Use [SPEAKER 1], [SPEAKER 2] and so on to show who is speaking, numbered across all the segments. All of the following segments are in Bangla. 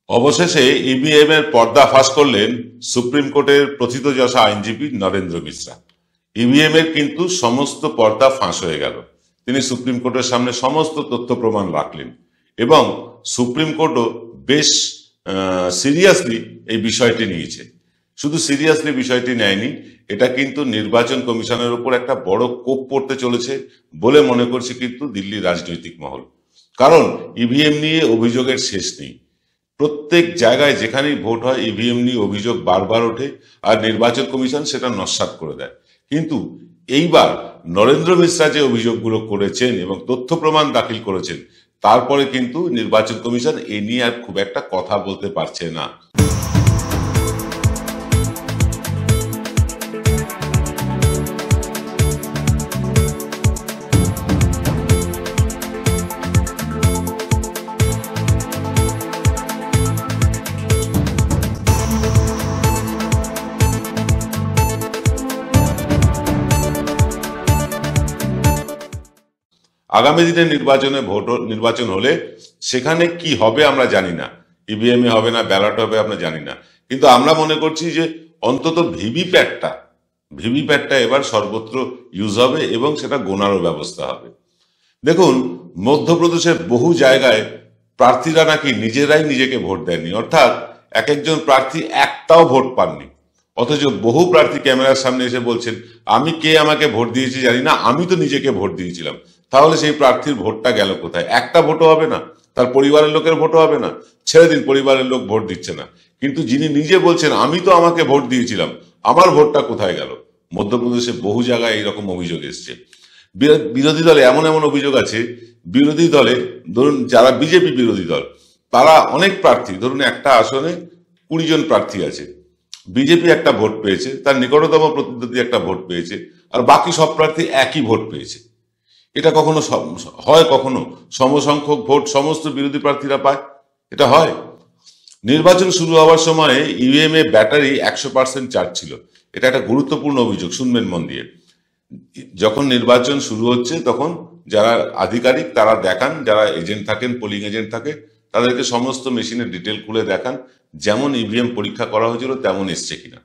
[SPEAKER 1] অবশেষে ইভিএম এর পর্দা ফাঁস করলেন সুপ্রিম কোর্টের প্রথিতযশা আইনজীবী নরেন্দ্র মিশ্রা। ইভিএম এর কিন্তু সমস্ত পর্দা ফাঁস হয়ে গেল। তিনি সুপ্রিম কোর্টের সামনে সমস্ত তথ্য প্রমাণ রাখলেন এবং সুপ্রিম কোর্টও বেশ সিরিয়াসলি এই বিষয়টি নিয়েছে। শুধু সিরিয়াসলি বিষয়টি নেয়নি, এটা কিন্তু নির্বাচন কমিশনের উপর একটা বড় কোপ পড়তে চলেছে বলে মনে করছে কিন্তু দিল্লির রাজনৈতিক মহল। কারণ ইভিএম নিয়ে অভিযোগের শেষ নেই। প্রত্যেক জায়গায় যেখানেই ভোট হয় ইভিএম নিয়ে অভিযোগ বারবার ওঠে আর নির্বাচন কমিশন সেটা নস্যাৎ করে দেয়। কিন্তু এইবার নরেন্দ্র মিশ্রা যে অভিযোগগুলো করেছেন এবং তথ্য প্রমাণ দাখিল করেছেন, তারপরে কিন্তু নির্বাচন কমিশন এ নিয়ে আর খুব একটা কথা বলতে পারছে না। আগামী দিনে নির্বাচন হলে সেখানে কি হবে আমরা জানি না। ইভিএম এ হবে না ব্যালট হবে আমরা জানি না, কিন্তু আমরা মনে করছি যে অন্তত ভিভিপ্যাটটা এবার সর্বত্র ইউজ হবে এবং সেটা গোনারও ব্যবস্থা হবে। দেখুন, মধ্যপ্রদেশের বহু জায়গায় প্রার্থীরা নাকি নিজেরাই নিজেকে ভোট দেননি, অর্থাৎ এক একজন প্রার্থী একটাও ভোট পাননি। অথচ বহু প্রার্থী ক্যামেরার সামনে এসে বলছেন, আমি কে আমাকে ভোট দিয়েছি জানি না, আমি তো নিজেকে ভোট দিয়েছিলাম। তাহলে সেই প্রার্থীর ভোটটা গেল কোথায়? একটা ভোটও হবে না, তার পরিবারের লোকের ভোটও হবে না। ছেড়ে দিন, পরিবারের লোক ভোট দিচ্ছে না, কিন্তু যিনি নিজে বলছেন আমি তো আমাকে ভোট দিয়েছিলাম, আমার ভোটটা কোথায় গেল? মধ্যপ্রদেশে বহু জায়গায় এইরকম অভিযোগ এসছে। বিরোধী দলে এমন এমন অভিযোগ আছে, বিরোধী দলে ধরুন যারা বিজেপি বিরোধী দল, তারা অনেক প্রার্থী, ধরুন একটা আসনে 20 জন প্রার্থী আছে, বিজেপি একটা ভোট পেয়েছে, তার নিকটতম প্রতিদ্বন্দ্বী একটা ভোট পেয়েছে, আর বাকি সব প্রার্থী একই ভোট পেয়েছে। এটা কখনো হয়? কখনো সমসংখ্যক ভোট সমস্ত বিরোধী প্রার্থীরা পায়? এটা হয়? নির্বাচন শুরু হওয়ার সময় ইভিএম এ ব্যাটারি 100% চার্জ ছিল। এটা একটা গুরুত্বপূর্ণ অভিযোগ, শুনবেন মন দিয়ে। যখন নির্বাচন শুরু হচ্ছে তখন যারা আধিকারিক তারা দেখান, যারা এজেন্ট থাকেন, পোলিং এজেন্ট থাকে, তাদেরকে সমস্ত মেশিনের ডিটেল খুলে দেখান যেমন ইভিএম পরীক্ষা করা হয়েছিল তেমন এসছে কিনা।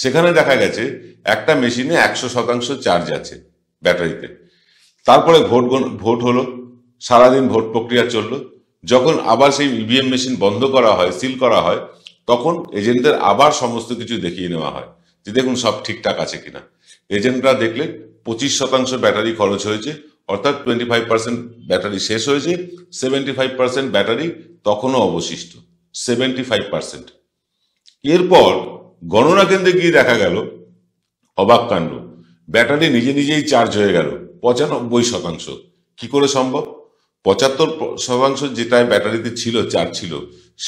[SPEAKER 1] সেখানে দেখা গেছে একটা মেশিনে 100% চার্জ আছে ব্যাটারিতে। তারপরে ভোট হলো, সারাদিন ভোট প্রক্রিয়া চললো। যখন আবার সেই ইভিএম মেশিন বন্ধ করা হয়, সিল করা হয়, তখন এজেন্টদের আবার সমস্ত কিছু দেখিয়ে নেওয়া হয় যে দেখুন সব ঠিকঠাক আছে কিনা। এজেন্টরা দেখলেন 25% ব্যাটারি খরচ হয়েছে, অর্থাৎ 25% ব্যাটারি শেষ হয়েছে, 75% ব্যাটারি তখনও অবশিষ্ট, 75%। এরপর গণনা কেন্দ্রে গিয়ে দেখা গেল অবাক কাণ্ড, ব্যাটারি নিজে নিজেই চার্জ হয়ে গেল 95%। কি করে সম্ভব? 75% যেটা ব্যাটারিতে ছিল, চার্জ ছিল,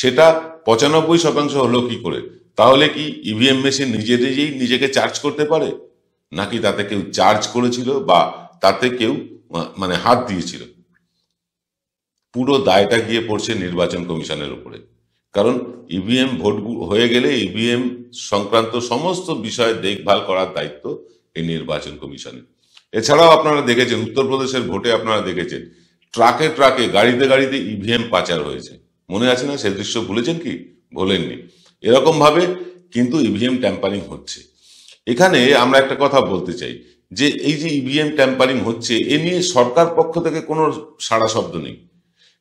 [SPEAKER 1] সেটা 95% হলো কি করে? তাহলে কি ইভিএম মেশিন নিজে নিজেই নিজেকে চার্জ করতে পারে, নাকি তাতে কেউ চার্জ করেছিল বা তাতে কেউ মানে হাত দিয়েছিল? পুরো দায়টা গিয়ে পড়ছে নির্বাচন কমিশনের উপরে। কারণ ইভিএম ভোট হয়ে গেলে ইভিএম সংক্রান্ত সমস্ত বিষয় দেখভাল করার দায়িত্ব এই নির্বাচন কমিশনের। এছাড়াও আপনারা দেখেছেন উত্তরপ্রদেশের ভোটে, আপনারা দেখেছেন ট্রাকে ট্রাকে, গাড়িতে গাড়িতে ইভিএম পাচার হয়েছে। মনে আছে না? সে দৃশ্য ভুলেছেন কি? ভোলেননি। এরকম ভাবে কিন্তু ইভিএম ট্যাম্পারিং হচ্ছে। এখানে আমরা একটা কথা বলতে চাই যে এই যে ইভিএম ট্যাম্পারিং হচ্ছে, এ নিয়ে সরকার পক্ষ থেকে কোনো সাড়া শব্দ নেই।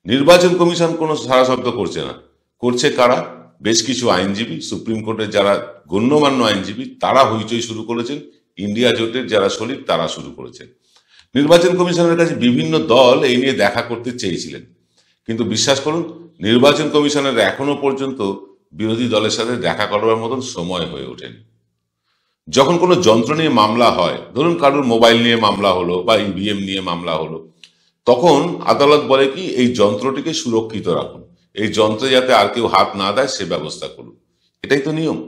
[SPEAKER 1] নির্বাচন কমিশন কোনো সাড়া শব্দ করছে না। করছে কারা? বেশ কিছু আইনজীবী, সুপ্রিম কোর্টের যারা গণ্যমান্য আইনজীবী, তারা হইচই শুরু করেছেন। ইন্ডিয়া জোটের যারা শরিক তারা শুরু করেছেন। নির্বাচন কমিশনের কাছে বিভিন্ন দল এই নিয়ে দেখা করতে চেয়েছিলেন, কিন্তু বিশ্বাস করুন নির্বাচন কমিশনের এখনো পর্যন্ত বিরোধী দলের সাথে দেখা করার মতন সময় হয়ে ওঠেনি। যখন কোনো যন্ত্র নিয়ে মামলা হয়, ধরুন কারোর মোবাইল নিয়ে মামলা হলো বা ইভিএম নিয়ে মামলা হলো, তখন আদালত বলে কি এই যন্ত্রটিকে সুরক্ষিত রাখুন, এই যন্ত্রে যাতে আর কেউ হাত না দেয় সে ব্যবস্থা করুন। এটাই তো নিয়ম।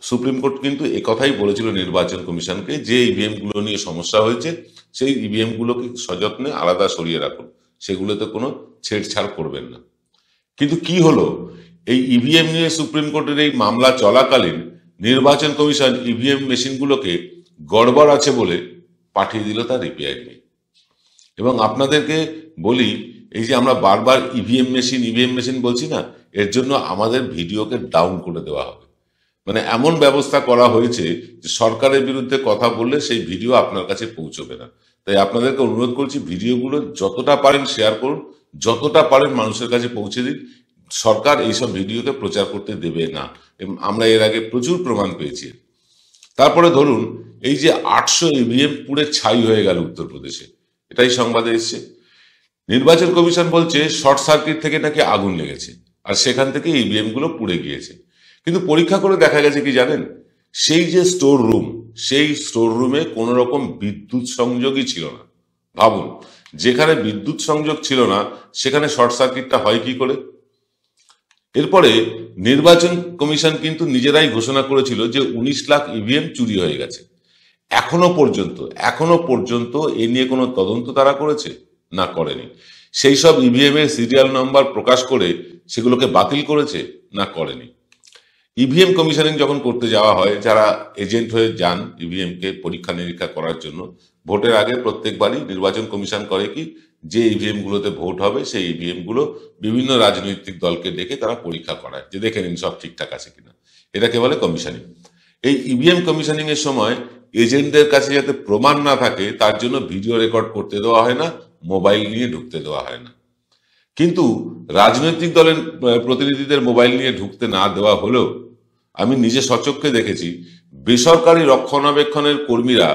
[SPEAKER 1] সুপ্রিম কোর্ট কিন্তু একথাই বলেছিল নির্বাচন কমিশনকে যে ইভিএম গুলো নিয়ে সমস্যা হয়েছে সেই ইভিএম গুলোকে সযত্নে আলাদা সরিয়ে রাখুন, সেগুলোতে কোনো ছেড়ছাড় করবেন না। কিন্তু কি হলো, এই ইভিএম নিয়ে সুপ্রিম কোর্টের এই মামলা চলাকালীন নির্বাচন কমিশন ইভিএম মেশিনগুলোকে গড়বড় আছে বলে পাঠিয়ে দিল তার রিপেয়ার নিয়ে। এবং আপনাদেরকে বলি, এই যে আমরা বারবার ইভিএম মেশিন বলছি না, এর জন্য আমাদের ভিডিওকে ডাউন করে দেওয়া হবে। মানে এমন ব্যবস্থা করা হয়েছে যে সরকারের বিরুদ্ধে কথা বললে সেই ভিডিও আপনার কাছে পৌঁছবে না। তাই আপনাদেরকে অনুরোধ করছি, ভিডিওগুলো যতটা পারেন শেয়ার করুন, যতটা পারেন মানুষের কাছে পৌঁছে দিন। সরকার এইসব ভিডিওকে প্রচার করতে দেবে না, আমরা এর আগে প্রচুর প্রমাণ পেয়েছি। তারপরে ধরুন এই যে 800 ইভিএম পুড়ে ছাই হয়ে গেল উত্তরপ্রদেশে, এটাই সংবাদে এসছে। নির্বাচন কমিশন বলছে শর্ট সার্কিট থেকে নাকি আগুন লেগেছে, আর সেখান থেকে ইভিএম গুলো পুড়ে গিয়েছে। কিন্তু পরীক্ষা করে দেখা গেছে কি জানেন, সেই যে স্টোর রুম, সেই স্টোর রুমে কোন রকম বিদ্যুৎ সংযোগই ছিল না। ভাবুন, যেখানে বিদ্যুৎ সংযোগ ছিল না সেখানে শর্ট সার্কিটটা হয় কি করে? এরপরে নির্বাচন কমিশন কিন্তু নিজেরাই ঘোষণা করেছিল যে 19 লাখ ইভিএম চুরি হয়ে গেছে। এখনো পর্যন্ত এ নিয়ে কোনো তদন্ত তারা করেছে না, করেনি। সেই সব ইভিএম এর সিরিয়াল নাম্বার প্রকাশ করে সেগুলোকে বাতিল করেছে না, করেনি। ইভিএম কমিশনিং যখন করতে যাওয়া হয়, যারা এজেন্ট হয়ে যান ইভিএম কে পরীক্ষা নিরীক্ষা করার জন্য, ভোটের আগে প্রত্যেকবারই নির্বাচন কমিশন করে কি, যে ইভিএম গুলোতে ভোট হবে সেই ইভিএম গুলো বিভিন্ন রাজনৈতিক দলকে ডেকে তারা পরীক্ষা করায় যে দেখে নিন সব ঠিকঠাক আছে কিনা। এটাকে বলে কমিশনিং। এই ইভিএম কমিশনিং এর সময় এজেন্টদের কাছে যাতে প্রমাণ না থাকে তার জন্য ভিডিও রেকর্ড করতে দেওয়া হয় না, মোবাইল নিয়ে ঢুকতে দেওয়া হয় না। কিন্তু রাজনৈতিক দলের প্রতিনিধিদের মোবাইল নিয়ে ঢুকতে না দেওয়া হলেও আমি নিজে সচক্ষে দেখেছি বেসরকারি রক্ষণাবেক্ষণের কর্মীরা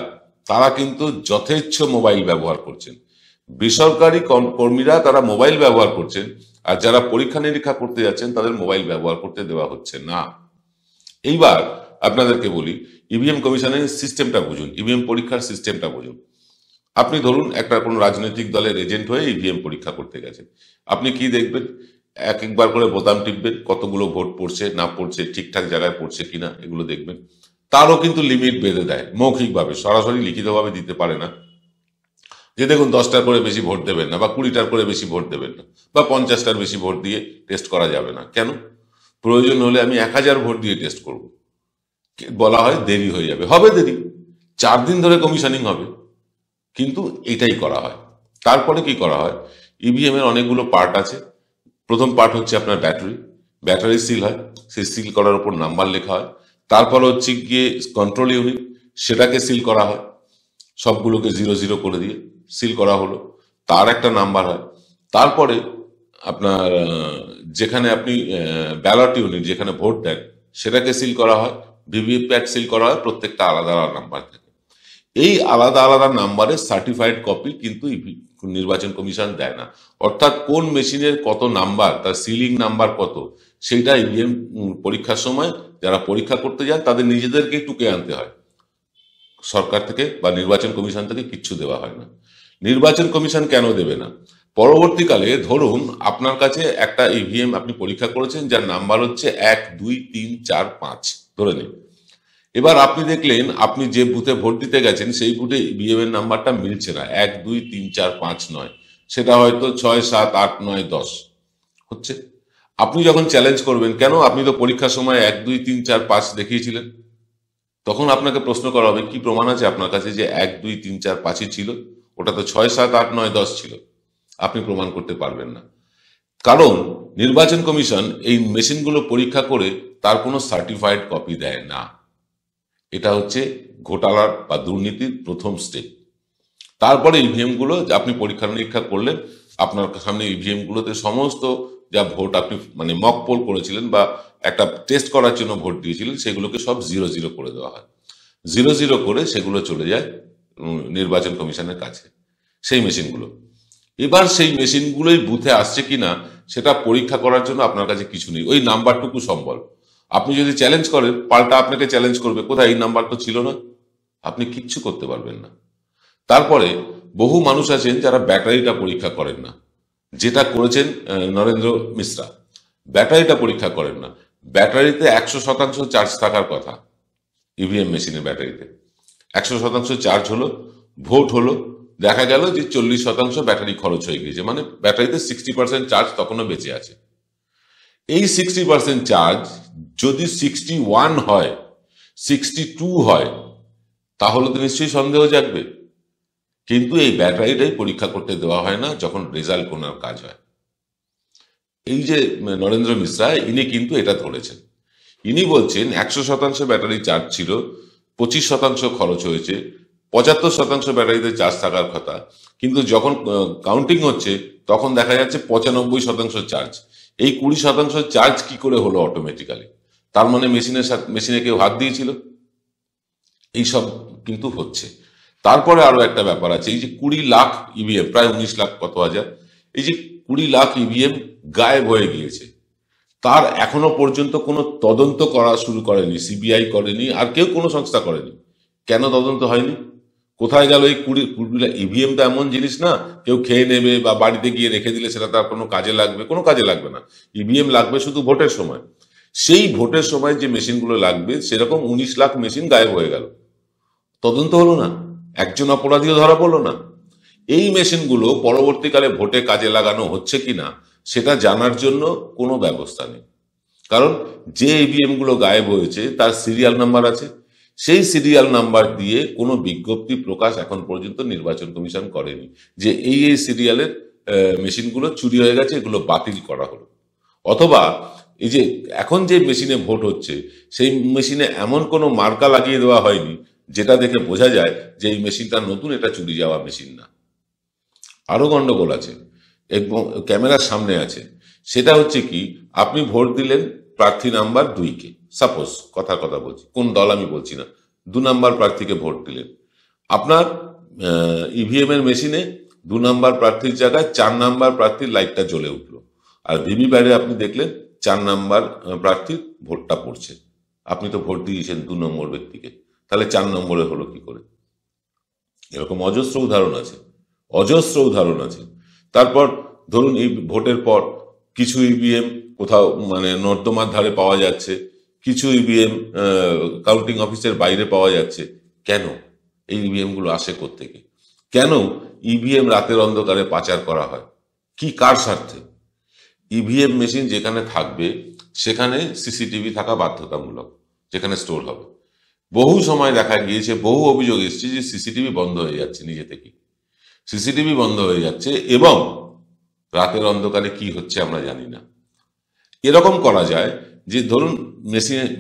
[SPEAKER 1] তারা কিন্তু যথেচ্ছ মোবাইল ব্যবহার করছেন। বেসরকারি কর্মীরা তারা মোবাইল ব্যবহার করছেন, আর যারা পরীক্ষা নিরীক্ষা করতে যাচ্ছেন তাদের মোবাইল ব্যবহার করতে দেওয়া হচ্ছে না। এইবার আপনাদেরকে বলি, ইভিএম কমিশনের সিস্টেমটা বুঝুন, ইভিএম পরীক্ষার সিস্টেমটা বুঝুন। আপনি ধরুন একটা কোন রাজনৈতিক দলের এজেন্ট হয়ে ইভিএম পরীক্ষা করতে গেছেন, আপনি কি দেখবেন? একবার করে বোতাম টিপবেন, কতগুলো ভোট পড়ছে না পড়ছে, ঠিকঠাক জায়গায় পড়ছে কিনা এগুলো দেখবেন। তারও কিন্তু লিমিট বেঁধে দেয় মৌখিকভাবে, সরাসরি লিখিতভাবে দিতে পারে না যে দেখুন 10টার করে বেশি ভোট দেবেন না, বা 20টার করে বেশি ভোট দেবেন না, বা 50টার বেশি ভোট দিয়ে টেস্ট করা যাবে না। কেন? প্রয়োজন হলে আমি 1000 ভোট দিয়ে টেস্ট করব। বলা হয় দেরি হয়ে যাবে, হবে দেরি, 4 দিন ধরে কমিশনিং হবে, কিন্তু এটাই করা হয়। তারপরে কি করা হয়, ইভিএম এর অনেকগুলো পার্ট আছে। প্রথম পার্ট হচ্ছে আপনার ব্যাটারি সিল হয়, সেই সিল করার উপর নাম্বার লেখা হয়। তারপর হচ্ছে গিয়ে কন্ট্রোল ইউনিট, সেটাকে সিল করা হয়, সবগুলোকে 00 করে দিয়ে সিল করা হলো, তার একটা নাম্বার হয়। তারপরে আপনার যেখানে আপনি ব্যালট ইউনিট, যেখানে ভোট দেন, সেটাকে সিল করা হয়, ভিভিপ্যাট সিল করা হয়, প্রত্যেকটা আলাদা আলাদা নাম্বার থাকে। এই আলাদা আলাদা নাম্বারের সার্টিফাইড কপি কিন্তু নির্বাচন কমিশন দেয় না। অর্থাৎ কোন মেশিনের কত নাম্বার, তার সিলিং নাম্বার কত, সেইটা ইভিএম পরীক্ষার সময় যারা পরীক্ষা করতে যান তাদের নিজেদেরকে টুকে আনতে হয়। সরকার থেকে বা নির্বাচন কমিশন থেকে কিচ্ছু দেওয়া হয় না। নির্বাচন কমিশন কেন দেবে না? পরবর্তীকালে ধরুন আপনার কাছে একটা ইভিএম আপনি পরীক্ষা করেছেন যার নাম্বার হচ্ছে 1 2 3 4 5 ধরে নিন। এবার আপনি দেখলেন আপনি যে বুথে ভোট দিতে গেছেন সেই বুথে ইভিএম এর নাম্বারটা মিলছে না, 1 2 3 4 5 নয়, সেটা হয়তো 6 7 8 9 10 হচ্ছে। আপনি যখন চ্যালেঞ্জ করবেন, কেন আপনি তো পরীক্ষার সময় 1 2 3 4 5 দেখিয়েছিলেন, তখন আপনাকে প্রশ্ন করা হবে কি প্রমাণ আছে আপনার কাছে যে 1 2 3 4 5ই ছিল, ওটা তো 6 7 8 9 10 ছিল। আপনি প্রমাণ করতে পারবেন না, কারণ নির্বাচন কমিশন এই মেশিনগুলো পরীক্ষা করে তার কোনো সার্টিফাইড কপি দেয় না। এটা হচ্ছে ঘোটালার বা দুর্নীতির প্রথম স্টেপ। তারপরে ইভিএম গুলো আপনি পরীক্ষা নিরীক্ষা করলেন, আপনার সামনে ইভিএম গুলোতে সমস্ত যা ভোট আপনি মানে মক পোল করেছিলেন বা একটা টেস্ট করার জন্য ভোট দিয়েছিলেন সেগুলোকে সব 00 করে দেওয়া হয়। 00 করে সেগুলো চলে যায় নির্বাচন কমিশনের কাছে, সেই মেশিনগুলো। এবার সেই মেশিনগুলোই বুথে আসছে কিনা সেটা পরীক্ষা করার জন্য আপনার কাছে কিছু নেই, ওই নাম্বারটুকু সম্বল। আপনি যদি চ্যালেঞ্জ করেন, পাল্টা আপনাকে চ্যালেঞ্জ করবে, কোথায় এই নাম্বার তো ছিল না, আপনি কিচ্ছু করতে পারবেন না। তারপরে বহু মানুষ আছেন যারা ব্যাটারিটা পরীক্ষা করেন না, যেটা করেছেন নরেন্দ্র মিশ্রা, ব্যাটারিটা পরীক্ষা করেন না। ব্যাটারিতে 100% চার্জ থাকার কথা, ইভিএম মেশিনের ব্যাটারিতে 100% চার্জ হলো, ভোট হলো, দেখা গেল যে 40% ব্যাটারি খরচ হয়ে গিয়েছে, মানে ব্যাটারিতে 60% চার্জ তখনও বেঁচে আছে। এই 60% চার্জ যদি 61 হয়, 62 হয়, তাহলে তো নিশ্চয়ই সন্দেহ জাগবে। কিন্তু এই ব্যাটারিটাই পরীক্ষা করতে দেওয়া হয় না যখন রেজাল্ট গোনার কাজ হয়। এই যে নরেন্দ্র মিশ্রা, ইনি কিন্তু এটা ধরেছেন। ইনি বলছেন 100% ব্যাটারি চার্জ ছিল, 25% খরচ হয়েছে, 75% ব্যাটারিতে চার্জ থাকার কথা, কিন্তু যখন কাউন্টিং হচ্ছে তখন দেখা যাচ্ছে 95% চার্জ। এই 20% চার্জ কি করে হলো অটোমেটিক্যালি? তার মানে মেশিনে কেউ হাত দিয়েছিল? এইসব কিন্তু হচ্ছে। তারপরে আরো একটা ব্যাপার আছে, এই যে 20 লাখ ইভিএম, প্রায় 19 লাখ কত হাজার, এই যে 20 লাখ ইভিএম গায়েব হয়ে গিয়েছে, তার এখনো পর্যন্ত কোনো তদন্ত করা শুরু করেনি, সিবিআই করেনি, আর কেউ কোনো সংস্থা করেনি। কেন তদন্ত হয়নি? কোথায় গেল এই 20 ইভিএম? তো এমন জিনিস না কেউ খেয়ে নেবে বা বাড়িতে গিয়ে রেখে দিলে সেটা তার কোনো কাজে লাগবে, কোনো কাজে লাগবে না। ইভিএম লাগবে শুধু ভোটের সময়। সেই ভোটের সময় যে মেশিনগুলো লাগবে, সেরকম 19 লাখ মেশিন গায়েব হয়ে গেল, তদন্ত হলো না, একজন অপরাধীও ধরা পড়লো না। এই মেশিনগুলো পরবর্তীকালে ভোটে কাজে লাগানো হচ্ছে কিনা সেটা জানার জন্য কোনো ব্যবস্থা নেই। কারণ যে ইভিএম গুলো গায়েব হয়েছে তার সিরিয়াল নাম্বার আছে, সেই সিরিয়াল নাম্বার দিয়ে কোনো বিজ্ঞপ্তি প্রকাশ এখন পর্যন্ত নির্বাচন কমিশন করেনি যে এই সিরিয়ালের মেশিনগুলো চুরি হয়ে গেছে, এগুলো বাতিল করা হলো। অথবা এই যে এখন যে মেশিনে ভোট হচ্ছে, সেই মেশিনে এমন কোনো মার্কা লাগিয়ে দেওয়া হয়নি যেটা দেখে বোঝা যায় যে এই মেশিনটা নতুন, এটা চুরি যাওয়া মেশিন না। আরো গন্ডগোল আছে এবং ক্যামেরার সামনে আছে। সেটা হচ্ছে কি, আপনি ভোট দিলেন প্রার্থী নাম্বার 2-কে, সাপোজ কথার কথা বলছি, কোন দল আমি বলছি না, 2 নাম্বার প্রার্থীকে ভোট দিলেন। আপনার ইভিএম এর মেশিনে 2 নাম্বার প্রার্থীর জায়গায় 4 নাম্বার প্রার্থীর লাইটটা জ্বলে উঠলো, আর ভিভিপ্যাটে আপনি দেখলেন 4 নাম্বার প্রার্থীর ভোটটা পড়ছে। আপনি তো ভোট দিয়েছেন 2 নম্বর ব্যক্তিকে, তাহলে 4 নম্বরে হলো কি করে? এরকম অজস্র উদাহরণ আছে, অজস্র উদাহরণ আছে। তারপর ধরুন এই ভোটের পর কিছু ইভিএম কোথাও মানে নর্দমার ধারে পাওয়া যাচ্ছে, কিছু ইভিএম কাউন্টিং অফিসের বাইরে পাওয়া যাচ্ছে। কেন এই ইভিএম গুলো আসে কোত্থেকে? কেন ইভিএম রাতের অন্ধকারে পাচার করা হয়? কি কার স্বার্থে? ইভিএম মেশিন যেখানে থাকবে সেখানে সিসিটিভি থাকা বাধ্যতামূলক, যেখানে স্টোর হবে। বহু সময় দেখা গিয়েছে, বহু অভিযোগ এসেছে যে সিসিটিভি বন্ধ হয়ে যাচ্ছে নিজে থেকে, সিসিটিভি বন্ধ হয়ে যাচ্ছে এবং রাতের অন্ধকারে কি হচ্ছে আমরা জানি না। এরকম করা যায় যে ধরুন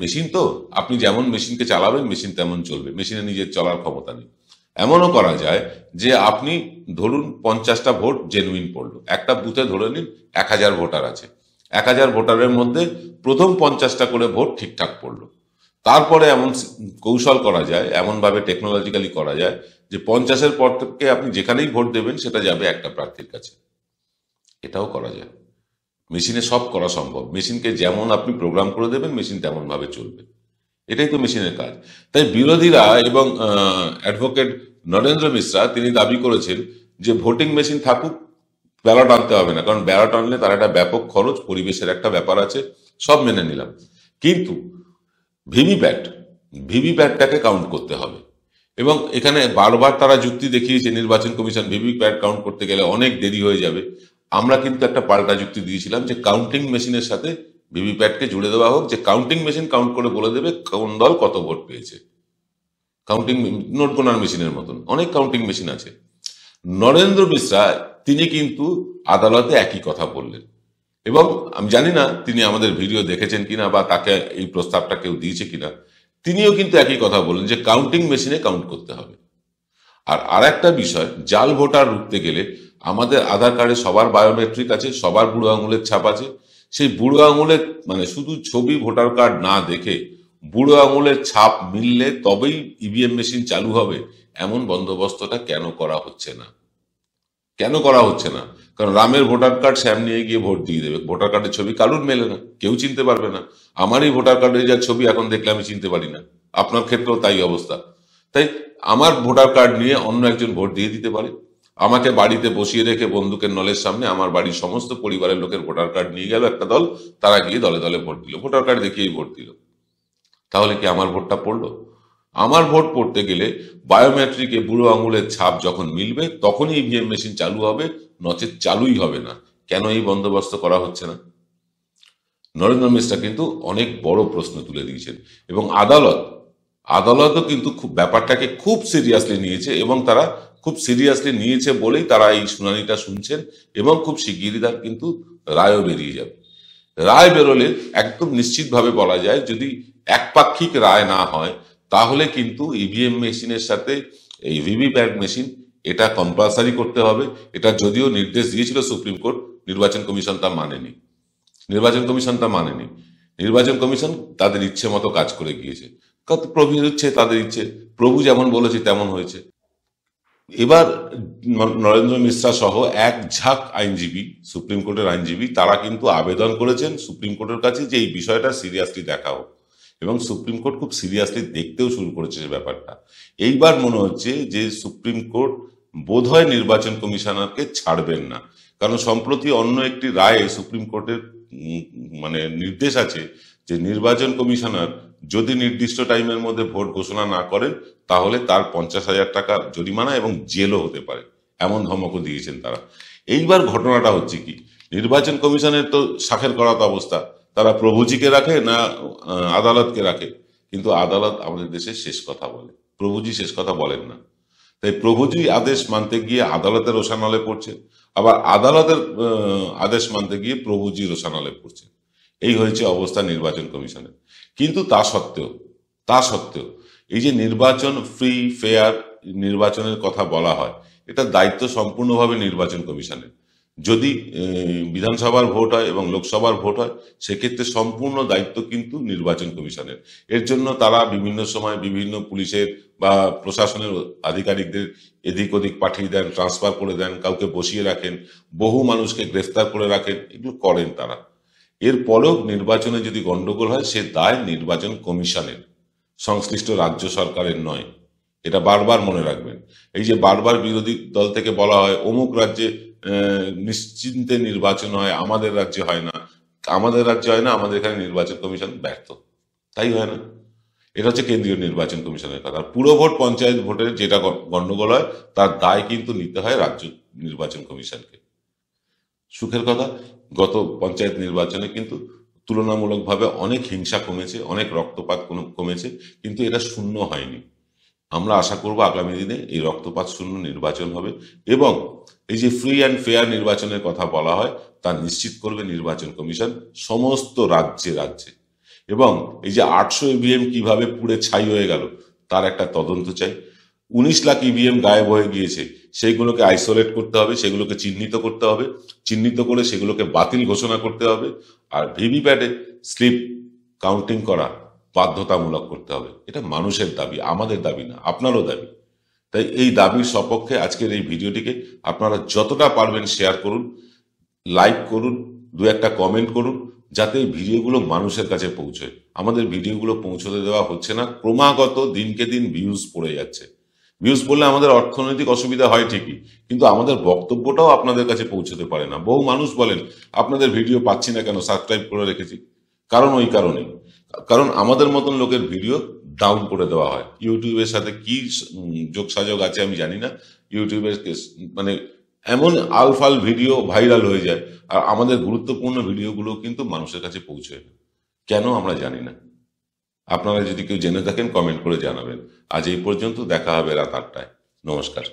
[SPEAKER 1] মেশিন তো আপনি যেমন মেশিনকে চালাবেন মেশিন তেমন চলবে, মেশিনে নিজের চলার ক্ষমতা নেই। এমনও করা যায় যে আপনি ধরুন 50টা ভোট জেনুইন পড়লো, একটা বুথে ধরে নিন 1000 ভোটার আছে, 1000 ভোটারের মধ্যে প্রথম 50টা করে ভোট ঠিকঠাক পড়লো। তারপরে এমন কৌশল করা যায়, এমন ভাবে টেকনোলজিক্যালি করা যায় যে 50-এর পর থেকে আপনি যেখানেই ভোট দেবেন সেটা যাবে একটা প্রার্থীর কাছে। এটাও করা যায়, মেশিনে সব করা সম্ভব। মেশিনকে যেমন আপনি প্রোগ্রাম করে দেবেন মেশিন তেমন ভাবে চলবে, এটাই তো মেশিনের কাজ। তাই বিরোধীরা এবং অ্যাডভোকেট নরেন্দ্র মিশ্রা তিনি দাবি করেছেন যে ভোটিং মেশিন থাকুক, ব্যালট আনতে হবে না, কারণ ব্যালট আনলে তার একটা ব্যাপক খরচ, পরিবেশের একটা ব্যাপার আছে, সব মেনে নিলাম, কিন্তু ভিভিপ্যাট, ভিভিপ্যাটটাকে কাউন্ট করতে হবে। এবং এখানে বারবার তারা যুক্তি দেখিয়েছে নির্বাচন কমিশন, ভিভিপ্যাট কাউন্ট করতে গেলে অনেক দেরি হয়ে যাবে। আমরা কিন্তু একটা পাল্টা যুক্তি দিয়েছিলাম যে কাউন্টিং মেশিনের সাথে ভিভিপ্যাটকে জুড়ে দেওয়া হোক, যে কাউন্টিং মেশিন কাউন্ট করে বলে দেবে কোন দল কত ভোট পেয়েছে। কাউন্টিং নোট গোনার মেশিনের মতন অনেক কাউন্টিং মেশিন আছে। নরেন্দ্র মিশ্রা তিনি কিন্তু আদালতে একই কথা বললেন, এবং আমি জানি না তিনি আমাদের ভিডিও দেখেছেন কিনা বা তাকে এই প্রস্তাবটা কেউ দিয়েছে কিনা। তিনিও কিন্তু একই কথা বললেন যে কাউন্টিং মেশিনে কাউন্ট করতে হবে। আর একটা বিষয়, জাল ভোটার রুখতে গেলে আমাদের আধার কার্ডে সবার বায়োমেট্রিক আছে, সবার বুড়ো আঙুলের ছাপ আছে। সেই বুড়ো আঙুলের মানে শুধু ছবি ভোটার কার্ড না দেখে বুড়ো আঙুলের ছাপ মিললে তবেই ইভিএম মেশিন চালু হবে, এমন বন্দোবস্তটা কেন করা হচ্ছে না? কেন করা হচ্ছে না? কারণ রামের ভোটার কার্ড শ্যাম নিয়ে গিয়ে ভোট দিয়ে দেবে, ভোটার কার্ডের ছবি কারুর মেলে না, কেউ চিনতে পারবে না। আমারই ভোটার কার্ডের যা ছবি এখন দেখলে আমি চিনতে পারি না, আপনার ক্ষেত্রেও তাই অবস্থা। তাই আমার ভোটার কার্ড নিয়ে অন্য একজন ভোট দিয়ে দিতে পারে। আমাকে বাড়িতে বসিয়ে রেখে বন্দুকের নলের সামনে আমার বাড়ির সমস্ত পরিবারের লোকের ভোটার কার্ড নিয়ে গেল একটা দল, তারা গিয়ে দলে দলে ভোট দিল, ভোটার কার্ড দেখিয়েই ভোট দিল। তাহলে কি আমার ভোটটা পড়লো? আমার ভোট পড়তে গেলে বায়োমেট্রিকে বুড়ো আঙুলের ছাপ যখন মিলবে তখনই ইভিএম মেশিন চালু হবে, নচেত চালুই হবে না। কেন এই বন্দোবস্ত করা হচ্ছে না? নরেন্দ্র মিশ্রা কিন্তু অনেক বড় প্রশ্ন তুলে দিয়েছেন, এবং আদালতও কিন্তু খুব ব্যাপারটাকে খুব সিরিয়াসলি নিয়েছে, এবং তারা খুব সিরিয়াসলি নিয়েছে বলেই তারা এই শুনানিটা শুনছেন, এবং খুব শিগগিরই তার কিন্তু রায়ও বেরিয়ে যাবে। রায় বেরোলে একদম নিশ্চিতভাবে বলা যায়, যদি একপাক্ষিক রায় না হয় তাহলে কিন্তু ইভিএম মেশিনের সাথে এই ভিভিপ্যাট মেশিন এটা কম্পালসারি করতে হবে। এটা যদিও নির্দেশ দিয়েছিল সুপ্রিম কোর্ট, নির্বাচন কমিশন তা মানেনি। নির্বাচন কমিশন তাদের ইচ্ছে মতো কাজ করে গিয়েছে। প্রভুর ইচ্ছে তাদের ইচ্ছে, প্রভু যেমন বলেছে তেমন হয়েছে। এবার নরেন্দ্র মিশ্রা সহ এক ঝাঁক আইনজীবী, সুপ্রিম কোর্টের আইনজীবী, তারা কিন্তু আবেদন করেছেন সুপ্রিম কোর্টের কাছে যে এই বিষয়টা সিরিয়াসলি দেখা হোক, এবং সুপ্রিম কোর্ট খুব সিরিয়াসলি দেখতেও শুরু করেছে ব্যাপারটা। এইবার মনে হচ্ছে যে সুপ্রিম কোর্ট বোধহয় নির্বাচন কমিশনারকে ছাড়বেন না, কারণ সম্প্রতি অন্য একটি রায়ে সুপ্রিম কোর্টের মানে নির্দেশ আছে যে নির্বাচন কমিশনার যদি নির্দিষ্ট টাইমের মধ্যে ভোট ঘোষণা না করেন তাহলে তার 50,000 টাকা জরিমানা এবং জেলও হতে পারে, এমন ধমকও দিয়েছেন তারা। এইবার ঘটনাটা হচ্ছে কি, নির্বাচন কমিশনের তো শাখের করাত অবস্থা, তারা প্রভুজিকে রাখে না আদালতকে রাখে, কিন্তু আদালত আমাদের দেশে শেষ কথা বলে, প্রভুজি শেষ কথা বলেন না। তাই প্রভুজি আদেশ মানতে গিয়ে আদালতের রোষানলে পড়ছে, আবার আদালতের আদেশ মানতে গিয়ে প্রভুজি রোষানলে পড়ছে। এই হয়েছে অবস্থা নির্বাচন কমিশনের। কিন্তু তা সত্ত্বেও এই যে নির্বাচন ফ্রি ফেয়ার নির্বাচনের কথা বলা হয়, এটা দায়িত্ব সম্পূর্ণভাবে নির্বাচন কমিশনের। যদি বিধানসভার ভোট হয় এবং লোকসভার ভোট হয়, সেক্ষেত্রে সম্পূর্ণ দায়িত্ব কিন্তু নির্বাচন কমিশনের। এর জন্য তারা বিভিন্ন সময় বিভিন্ন পুলিশের বা প্রশাসনের আধিকারিকদের এদিক ওদিক পাঠিয়ে দেন, ট্রান্সফার করে দেন, কাউকে বসিয়ে রাখেন, বহু মানুষকে গ্রেফতার করে রাখেন, এগুলো করেন তারা। এরপরেও নির্বাচনে যদি গন্ডগোল হয়, সে দায় নির্বাচন কমিশনের, সংশ্লিষ্ট রাজ্য সরকারের নয়। এটা বারবার মনে রাখবেন। এই যে বারবার বিরোধী দল থেকে বলা হয় অমুক রাজ্যে নিশ্চিন্তে নির্বাচন হয়, আমাদের রাজ্যে হয় না, আমাদের এখানে নির্বাচন কমিশন ব্যর্থ, তাই হয় না। এটা হচ্ছে কেন্দ্রীয় নির্বাচন কমিশনের কথা। পুরো ভোট পঞ্চায়েত ভোটের যেটা গন্ডগোল হয় তার দায় কিন্তু নিতে হয় রাজ্য নির্বাচন কমিশনকে। সুখের কথা, গত পঞ্চায়েত নির্বাচনে কিন্তু তুলনামূলকভাবে অনেক হিংসা কমেছে, অনেক রক্তপাত কমেছে, কিন্তু এটা শূন্য হয়নি। আমরা আশা করব আগামী দিনে এই রক্তপাত শূন্য নির্বাচন হবে, এবং এই যে ফ্রি অ্যান্ড ফেয়ার নির্বাচনের কথা বলা হয় তা নিশ্চিত করবে নির্বাচন কমিশন সমস্ত রাজ্যে। এবং এই যে 800 ইভিএম কিভাবে পুড়ে ছাই হয়ে গেল তার একটা তদন্ত চাই। 19 লাখ ইভিএম গায়েব হয়ে গিয়েছে, সেইগুলোকে আইসোলেট করতে হবে, সেগুলোকে চিহ্নিত করতে হবে, চিহ্নিত করে সেগুলোকে বাতিল ঘোষণা করতে হবে, আর ভিভিপ্যাটে স্লিপ কাউন্টিং করা বাধ্যতামূলক করতে হবে। এটা মানুষের দাবি, আমাদের দাবি না, আপনারও দাবি। তাই এই দাবির সপক্ষে আজকের এই ভিডিওটিকে আপনারা যতটা পারবেন শেয়ার করুন, লাইক করুন, দু একটা কমেন্ট করুন, যাতে এই ভিডিওগুলো মানুষের কাছে পৌঁছয়। আমাদের ভিডিওগুলো পৌঁছতে দেওয়া হচ্ছে না, ক্রমাগত দিনকে দিন ভিউজ পড়ে যাচ্ছে। ভিউজ পড়লে আমাদের অর্থনৈতিক অসুবিধা হয় ঠিকই, কিন্তু আমাদের বক্তব্যটাও আপনাদের কাছে পৌঁছতে পারে না। বহু মানুষ বলেন আপনাদের ভিডিও পাচ্ছি না কেন, সাবস্ক্রাইব করে রেখেছি। কারণ ওই কারণেই, কারণ আমাদের মতন লোকের ভিডিও ডাউন করে দেওয়া হয়। ইউটিউবের সাথে কি যোগসাযোগ আছে আমি জানি না, ইউটিউবের মানে এমন আলফাল ভিডিও ভাইরাল হয়ে যায়, আর আমাদের গুরুত্বপূর্ণ ভিডিওগুলো কিন্তু মানুষের কাছে পৌঁছয় না। কেন আমরা জানি না। আপনারা যদি কেউ জেনে থাকেন কমেন্ট করে জানাবেন। আজ এই পর্যন্ত, দেখা হবে রাত 8টায়। নমস্কার।